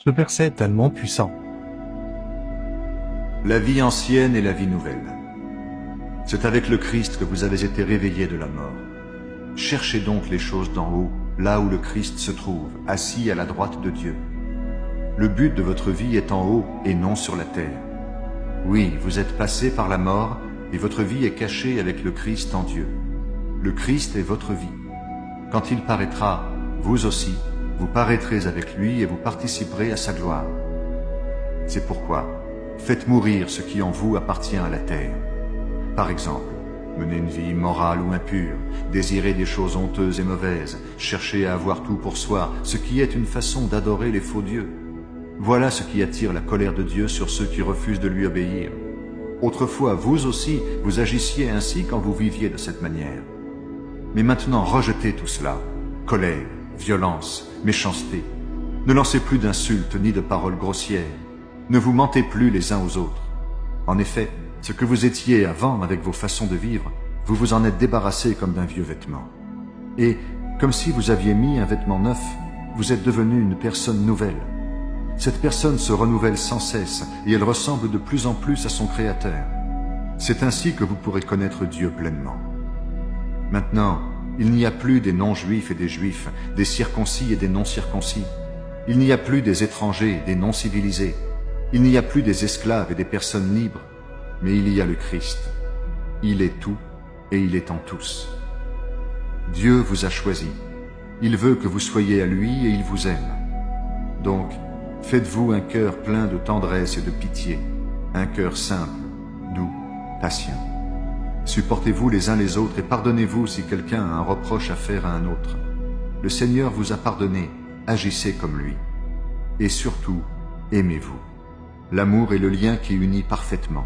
Ce verset est tellement puissant. La vie ancienne et la vie nouvelle. C'est avec le Christ que vous avez été réveillés de la mort. Cherchez donc les choses d'en haut, là où le Christ se trouve, assis à la droite de Dieu. Le but de votre vie est en haut et non sur la terre. Oui, vous êtes passé par la mort et votre vie est cachée avec le Christ en Dieu. Le Christ est votre vie. Quand il paraîtra, vous aussi, vous paraîtrez avec lui et vous participerez à sa gloire. C'est pourquoi, faites mourir ce qui en vous appartient à la terre. Par exemple, menez une vie immorale ou impure, désirez des choses honteuses et mauvaises, cherchez à avoir tout pour soi, ce qui est une façon d'adorer les faux dieux. Voilà ce qui attire la colère de Dieu sur ceux qui refusent de lui obéir. Autrefois, vous aussi, vous agissiez ainsi quand vous viviez de cette manière. Mais maintenant, rejetez tout cela. Colère, violence, méchanceté. Ne lancez plus d'insultes ni de paroles grossières. Ne vous mentez plus les uns aux autres. En effet, ce que vous étiez avant avec vos façons de vivre, vous vous en êtes débarrassé comme d'un vieux vêtement. Et, comme si vous aviez mis un vêtement neuf, vous êtes devenu une personne nouvelle. Cette personne se renouvelle sans cesse et elle ressemble de plus en plus à son Créateur. C'est ainsi que vous pourrez connaître Dieu pleinement. Maintenant, il n'y a plus des non-juifs et des juifs, des circoncis et des non-circoncis. Il n'y a plus des étrangers et des non-civilisés. Il n'y a plus des esclaves et des personnes libres. Mais il y a le Christ. Il est tout et il est en tous. Dieu vous a choisi. Il veut que vous soyez à lui et il vous aime. Donc, faites-vous un cœur plein de tendresse et de pitié, un cœur simple, doux, patient. Supportez-vous les uns les autres et pardonnez-vous si quelqu'un a un reproche à faire à un autre. Le Seigneur vous a pardonné, agissez comme lui. Et surtout, aimez-vous. L'amour est le lien qui unit parfaitement.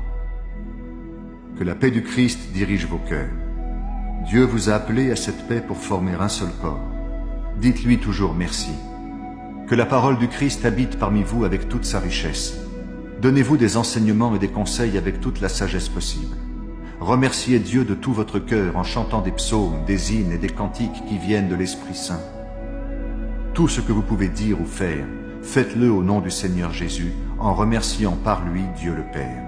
Que la paix du Christ dirige vos cœurs. Dieu vous a appelé à cette paix pour former un seul corps. Dites-lui toujours merci. Que la parole du Christ habite parmi vous avec toute sa richesse. Donnez-vous des enseignements et des conseils avec toute la sagesse possible. Remerciez Dieu de tout votre cœur en chantant des psaumes, des hymnes et des cantiques qui viennent de l'Esprit Saint. Tout ce que vous pouvez dire ou faire, faites-le au nom du Seigneur Jésus, en remerciant par lui Dieu le Père.